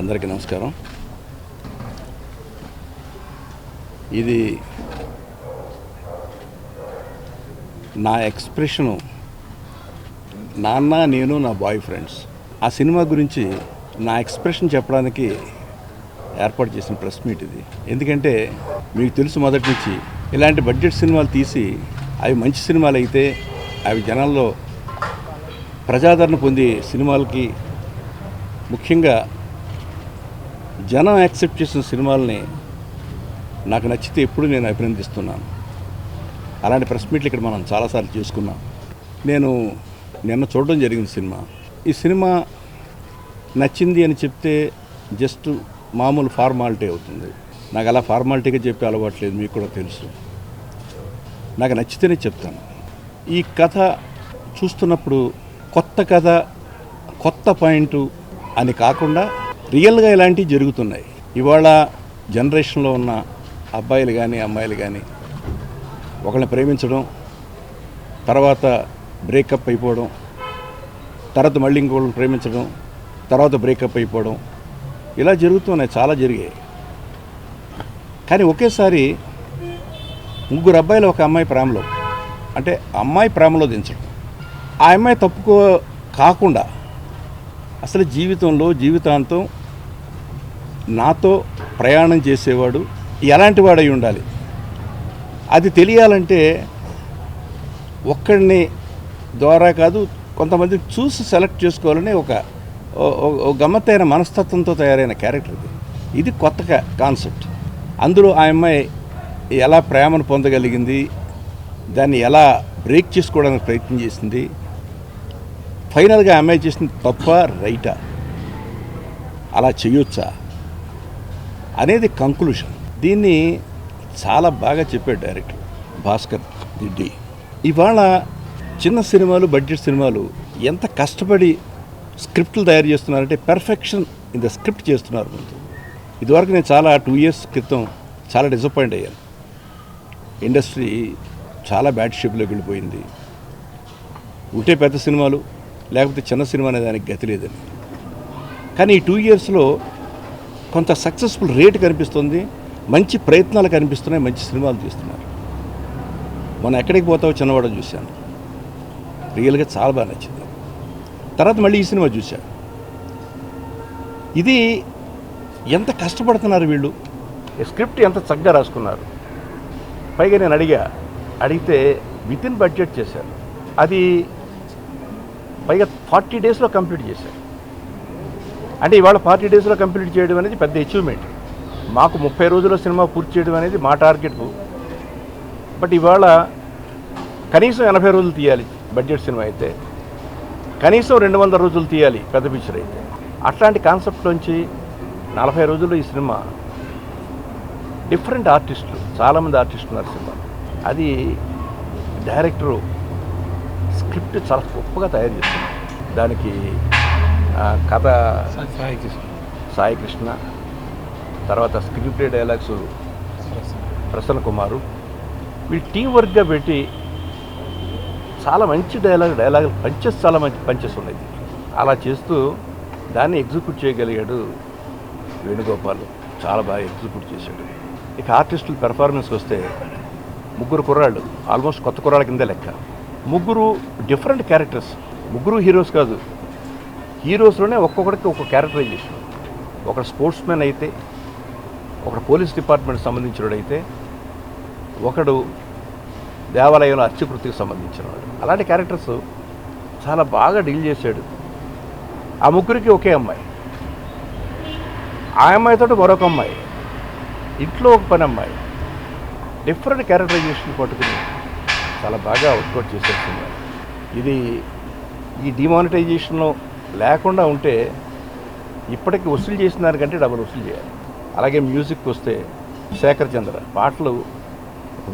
అందరికీ నమస్కారం. ఇది నా ఎక్స్ప్రెషను నాన్న నేను నా బాయ్ ఫ్రెండ్స్ ఆ సినిమా గురించి నా ఎక్స్ప్రెషన్ చెప్పడానికి ఏర్పాటు చేసిన ప్రెస్ మీట్ ఇది. ఎందుకంటే మీకు తెలుసు, మొదటి నుంచి ఇలాంటి బడ్జెట్ సినిమాలు తీసి అవి మంచి సినిమాలు అయితే అవి జనాల్లో ప్రజాదరణ పొంది సినిమాలకి, ముఖ్యంగా జనం యాక్సెప్ట్ చేసిన సినిమాలని నాకు నచ్చితే ఎప్పుడు నేను అభినందిస్తున్నాను. అలాంటి ప్రెస్ మీట్లు ఇక్కడ మనం చాలాసార్లు చేసుకున్నాం. నేను నిన్న చూడడం జరిగింది సినిమా. ఈ సినిమా నచ్చింది అని చెప్తే జస్ట్ మామూలు ఫార్మాలిటీ అవుతుంది. నాకు అలా ఫార్మాలిటీగా చెప్పే అలవాట్లేదు, మీకు కూడా తెలుసు. నాకు నచ్చితేనే చెప్తాను. ఈ కథ చూస్తున్నప్పుడు కొత్త కథ, కొత్త పాయింట్ అని కాకుండా రియల్గా ఇలాంటివి జరుగుతున్నాయి. ఇవాళ జనరేషన్లో ఉన్న అబ్బాయిలు కానీ అమ్మాయిలు కానీ ఒకరిని ప్రేమించడం, తర్వాత బ్రేకప్ అయిపోవడం, తర్వాత మళ్ళీ ఇంకోళ్ళని ప్రేమించడం, తర్వాత బ్రేకప్ అయిపోవడం, ఇలా జరుగుతున్నాయి, చాలా జరిగాయి. కానీ ఒకేసారి ముగ్గురు అబ్బాయిలు ఒక అమ్మాయి ప్రేమలో, అంటే అమ్మాయి ప్రేమలో దించడం, ఆ అమ్మాయి తప్పుకో కాకుండా అసలు జీవితాంతం నాతో ప్రయాణం చేసేవాడు ఎలాంటి వాడై ఉండాలి, అది తెలియాలంటే ఒక్కడిని ద్వారా కాదు, కొంతమంది చూసి సెలెక్ట్ చేసుకోవాలని ఒక గమ్మత్తైన మనస్తత్వంతో తయారైన క్యారెక్టర్ ఇది. ఇది కొత్త కాన్సెప్ట్. అందులో ఆ అమ్మాయి ఎలా ప్రేమను పొందగలిగింది, దాన్ని ఎలా బ్రేక్ చేసుకోవడానికి ప్రయత్నం చేసింది, ఫైనల్గా అమ్మాయి చేసిన తప్ప రైటా, అలా చేయొచ్చా అనేది కంక్లూషన్. దీన్ని చాలా బాగా చెప్పాడు డైరెక్టర్ భాస్కర్ రెడ్డి. ఇవాళ చిన్న సినిమాలు, బడ్జెట్ సినిమాలు ఎంత కష్టపడి స్క్రిప్ట్లు తయారు చేస్తున్నారంటే పెర్ఫెక్షన్ ఇన్ ద స్క్రిప్ట్ చేస్తున్నారు ముందు. ఇదివరకు నేను 2 years క్రితం చాలా డిసప్పాయింట్ అయ్యాను. ఇండస్ట్రీ చాలా బ్యాడ్ షేప్లోకి వెళ్ళిపోయింది. ఉంటే పెద్ద సినిమాలు, లేకపోతే చిన్న సినిమా అనే దానికి గతి లేదని. కానీ ఈ 2 yearsలో కొంత సక్సెస్ఫుల్ రేట్ కనిపిస్తుంది, మంచి ప్రయత్నాలు కనిపిస్తున్నాయి, మంచి సినిమాలు తీస్తున్నారు. మనం ఎక్కడికి పోతావో చిన్నవాడు చూశాను, రియల్గా చాలా బాగా నచ్చింది. తర్వాత మళ్ళీ ఈ సినిమా చూశాను. ఇది ఎంత కష్టపడుతున్నారు వీళ్ళు, స్క్రిప్ట్ ఎంత చక్కగా రాసుకున్నారు. పైగా నేను అడిగితే వితిన్ బడ్జెట్ చేశారు. అది పైగా 40 daysలో కంప్లీట్ చేశారు. అంటే ఇవాళ 40 daysలో కంప్లీట్ చేయడం అనేది పెద్ద అచీవ్మెంట్. మాకు 30 రోజుల్లో సినిమా పూర్తి చేయడం అనేది మా టార్గెట్. బట్ ఇవాళ కనీసం 80 రోజులు తీయాలి బడ్జెట్ సినిమా అయితే, కనీసం 200 రోజులు తీయాలి పెద్ద పిక్చర్ అయితే. అట్లాంటి కాన్సెప్ట్లోంచి 40 రోజుల్లో ఈ సినిమా, డిఫరెంట్ ఆర్టిస్టులు, చాలామంది ఆర్టిస్టులు ఉన్నారు సినిమా. అది డైరెక్టరు స్క్రిప్ట్ చాలా గొప్పగా తయారు చేస్తున్నారు. దానికి కథ సాయి కృష్ణ, తర్వాత స్క్రీన్ ప్లే డైలాగ్స్ ప్రసన్న కుమారు, వీళ్ళు టీం వర్క్గా పెట్టి చాలా మంచి డైలాగ్ పంచెస్, చాలా మంచి పంచెస్ ఉన్నాయి. అలా చేస్తూ దాన్ని ఎగ్జిక్యూట్ చేయగలిగాడు వేణుగోపాల్. చాలా బాగా ఎగ్జిక్యూట్ చేశాడు. ఇక ఆర్టిస్టుల పెర్ఫార్మెన్స్కి వస్తే ముగ్గురు కుర్రాళ్ళు, ఆల్మోస్ట్ కొత్త కుర్రాళ్ళ కిందే లెక్క. ముగ్గురు డిఫరెంట్ క్యారెక్టర్స్. ముగ్గురు హీరోస్ కాదు, హీరోస్లోనే ఒక్కొక్కడికి ఒక్కొక్క క్యారెక్టరైజేషన్. ఒకడు స్పోర్ట్స్ మ్యాన్ అయితే, ఒకడు పోలీస్ డిపార్ట్మెంట్ సంబంధించినోడైతే, ఒకడు దేవాలయంలో అర్చకృతికి సంబంధించినవాడు. అలాంటి క్యారెక్టర్స్ చాలా బాగా డీల్ చేశాడు. ఆ ముగ్గురికి ఒకే అమ్మాయి, ఆ అమ్మాయితో మరొక అమ్మాయి, ఇంట్లో ఒక పని అమ్మాయి, డిఫరెంట్ క్యారెక్టరైజేషన్ పట్టుకుని చాలా బాగా అవుట్పుట్ చేసేస్తున్నారు. ఇది ఈ డిమానిటైజేషన్లో లేకుండా ఉంటే ఇప్పటికీ వసూలు చేసిన దానికంటే డబుల్ వసూలు చేయాలి. అలాగే మ్యూజిక్ వస్తే శేఖర్ చంద్ర పాటలు,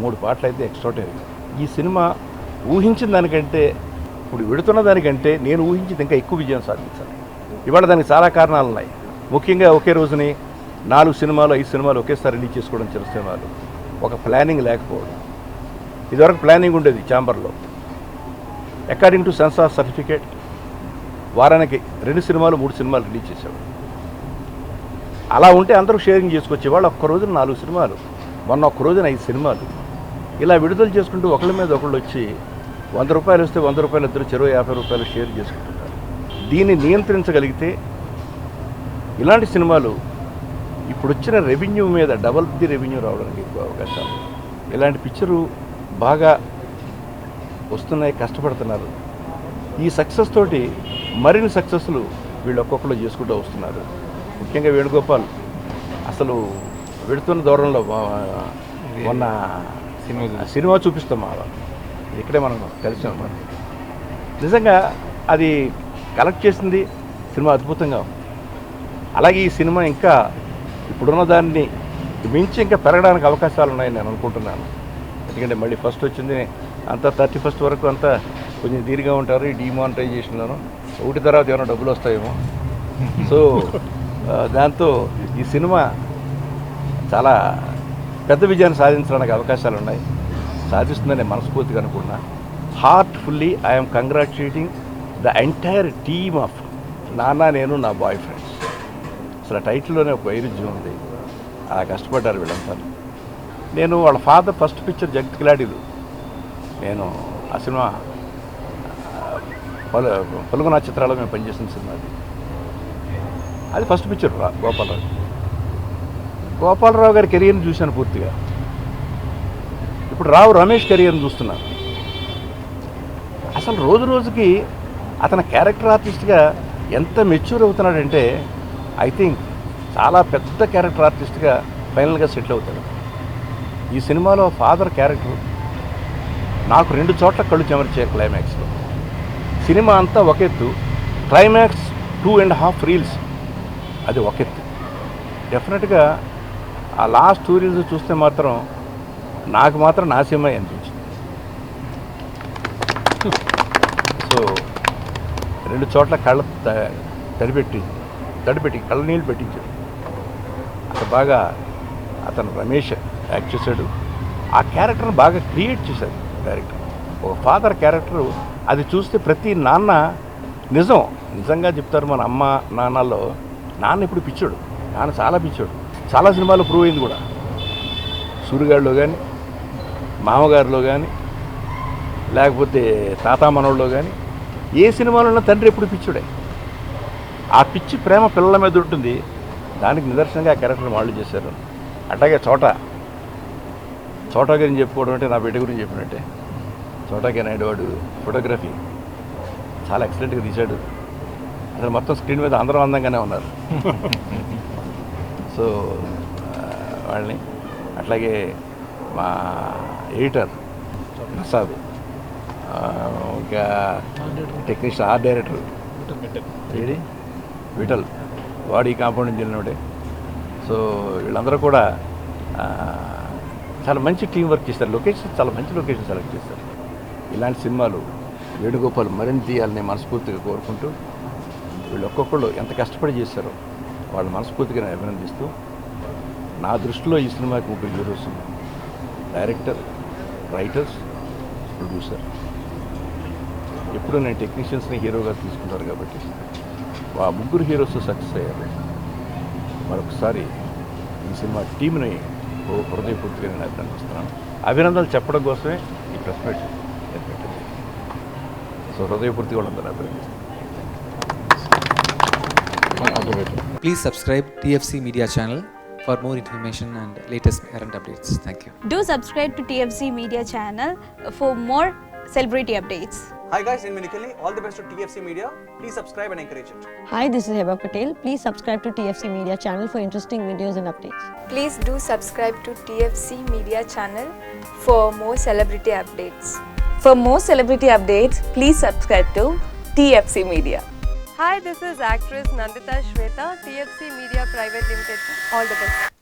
3 పాటలు అయితే ఎక్స్ట్రాటరీ. ఈ సినిమా ఊహించిన దానికంటే, ఇప్పుడు వెడుతున్న దానికంటే నేను ఊహించింది ఇంకా ఎక్కువ విజయం సాధించాలి. ఇవాళ దానికి చాలా కారణాలు ఉన్నాయి. ముఖ్యంగా ఒకే రోజుని 4 సినిమాలు 5 సినిమాలు ఒకేసారి రిలీజ్ చేసుకోవడం, చిన్న సినిమాలు, ఒక ప్లానింగ్ లేకపోవడం. ఇదివరకు ప్లానింగ్ ఉండేది ఛాంబర్లో. అకార్డింగ్ టు సెన్సార్ సర్టిఫికేట్ వారానికి 2 సినిమాలు 3 సినిమాలు రిలీజ్ చేసేవాడు. అలా ఉంటే అందరూ షేరింగ్ చేసుకొచ్చేవాళ్ళు. ఒక్క రోజున 4 సినిమాలు, మొన్న ఒక్క రోజున 5 సినిమాలు ఇలా విడుదల చేసుకుంటూ ఒకళ్ళ మీద ఒకళ్ళు వచ్చి 100 రూపాయలు వస్తే 100 రూపాయలు ఇద్దరు చెరువు 50 రూపాయలు షేర్ చేసుకుంటున్నారు. దీన్ని నియంత్రించగలిగితే ఇలాంటి సినిమాలు ఇప్పుడు వచ్చిన రెవెన్యూ మీద డబల్ ది రెవెన్యూ రావడానికి ఎక్కువ అవకాశాలు. ఇలాంటి పిక్చరు బాగా వస్తున్నాయి, కష్టపడుతున్నారు. ఈ సక్సెస్ తోటి మరిన్ని సక్సెస్లు వీళ్ళు ఒక్కొక్కరు చేసుకుంటూ వస్తున్నారు. ముఖ్యంగా వేణుగోపాల్ అసలు వెళుతున్న దూరంలో మొన్న సినిమా చూపిస్తాం ఇక్కడే మనం కలిసాం. మనం నిజంగా అది కలెక్ట్ చేసింది సినిమా అద్భుతంగా ఉంది. అలాగే ఈ సినిమా ఇంకా ఇప్పుడున్న దాన్ని మించి ఇంకా పెరగడానికి అవకాశాలు ఉన్నాయని నేను అనుకుంటున్నాను. ఎందుకంటే మళ్ళీ ఫస్ట్ వచ్చింది అంతా 31st వరకు అంతా కొంచెం దీర్ఘంగా ఉంటారు. ఈ డిమానిటైజేషన్లోను ఒకటి తర్వాత ఏమైనా డబ్బులు వస్తాయేమో. సో దాంతో ఈ సినిమా చాలా పెద్ద విజయాన్ని సాధించడానికి అవకాశాలు ఉన్నాయి. సాధిస్తుందని మనస్ఫూర్తిగా అనుకున్నా. Heartfully I'm congratulating the entire team of నాన్న నేను నా బాయ్ ఫ్రెండ్స్. అసలు టైటిల్లోనే ఒక వైరుధ్యం ఉంది. అలా కష్టపడ్డారు వీళ్ళంతా. నేను వాళ్ళ ఫాదర్ ఫస్ట్ పిక్చర్ జగత్కిలాడిలు, నేను ఆ సినిమా పలుగునా చిత్రాల్లో మేము పనిచేసిన సినిమా అది ఫస్ట్ పిక్చర్ గోపాలరావు గారి కెరియర్ని చూశాను పూర్తిగా. ఇప్పుడు రమేష్ కెరియర్ని చూస్తున్నాను. అసలు రోజు రోజుకి అతని క్యారెక్టర్ ఆర్టిస్ట్గా ఎంత మెచ్యూర్ అవుతున్నాడంటే ఐ థింక్ చాలా పెద్ద క్యారెక్టర్ ఆర్టిస్ట్గా ఫైనల్గా సెటిల్ అవుతాడు. ఈ సినిమాలో ఫాదర్ క్యారెక్టర్ నాకు 2 చోట్ల కళ్ళు చెమర్చే క్లైమాక్స్లో. సినిమా అంతా ఒక ఎత్తు, క్లైమాక్స్ 2.5 రీల్స్ అది ఒక ఎత్తు. డెఫినెట్గా ఆ లాస్ట్ 2 రీల్స్ చూస్తే మాత్రం నాకు మాత్రం నా సినిమా అనిపించింది. సో 2 చోట్ల కళ్ళ తడిపెట్టి కళ్ళ నీళ్ళు పెట్టించాడు. అక్కడ బాగా అతను రమేష్ యాక్ట్ చేశాడు. ఆ క్యారెక్టర్ని బాగా క్రియేట్ చేశాడు డైరెక్టర్. ఒక ఫాదర్ క్యారెక్టరు అది చూస్తే ప్రతి నాన్న నిజంగా చెప్తారు. మన అమ్మ నాన్నల్లో నాన్న ఇప్పుడు పిచ్చాడు, నాన్న చాలా పిచ్చాడు. చాలా సినిమాలు ప్రూవ్ అయింది కూడా. సూరిగాడిలో కానీ, మామగారిలో కానీ, లేకపోతే తాతా మనోళ్ళలో కానీ ఏ సినిమాలో ఉన్న తండ్రి ఎప్పుడు పిచ్చుడే. ఆ పిచ్చి ప్రేమ పిల్లల మీద ఉంటుంది. దానికి నిదర్శనంగా ఆ క్యారెక్టర్ వాళ్ళు చేశారు. అట్లాగే చోటా గారిని చెప్పుకోవడం అంటే నా బిడ్డ గురించి చెప్పినట్టే. చోటాకి నాయుడు వాడు ఫోటోగ్రఫీ చాలా ఎక్సలెంట్గా తీశాడు. అసలు మొత్తం స్క్రీన్ మీద అందరూ అందంగానే ఉన్నారు. సో వాళ్ళని అట్లాగే మా ఎడిటర్ ప్రసాద్, ఇంకా టెక్నీషియన్ ఆర్ట్ డైరెక్టర్ ఏది విఠల్, వాడు ఈ కాంపౌండ్ నుంచి వెళ్ళినోడే. సో వీళ్ళందరూ కూడా చాలా మంచి టీం వర్క్ చేస్తారు. లొకేషన్ చాలా మంచి లొకేషన్ సెలెక్ట్ చేస్తారు. ఇలాంటి సినిమాలు వేణుగోపాల్ మరింత తీయాలని మనస్ఫూర్తిగా కోరుకుంటూ, వీళ్ళు ఒక్కొక్కళ్ళు ఎంత కష్టపడి చేశారో వాళ్ళు మనస్ఫూర్తిగా నేను అభినందిస్తూ, నా దృష్టిలో ఈ సినిమాకి 3 హీరోస్ ఉన్నారు. Director, writers, producer. ఎప్పుడు నేను టెక్నీషియన్స్ని హీరోగా తీసుకుంటారు కాబట్టి ఆ 3 హీరోస్ సక్సెస్ అయ్యారు. మరొకసారి ఈ సినిమా టీంని హృదయపూర్తిగా నేను అభినందిస్తున్నాను. అభినందనలు చెప్పడం కోసమే ఈ ప్రెస్ మీట్ ఏర్పడింది. సో హృదయపూర్తిగా వాళ్ళందరూ అభినందిస్తున్నాను. Please subscribe TFC Media channel for more information and latest current updates. Thank you. Do subscribe to TFC Media channel for more celebrity updates. Hi guys, in Minikali, all the best to TFC Media. Please subscribe and encourage it. Hi, this is Heba Patel. Please subscribe to TFC Media channel for interesting videos and updates. Please do subscribe to TFC Media channel for more celebrity updates. For more celebrity updates, please subscribe to TFC Media. Hi, this is actress Nandita Shweta, TFC Media Private Limited. All the best.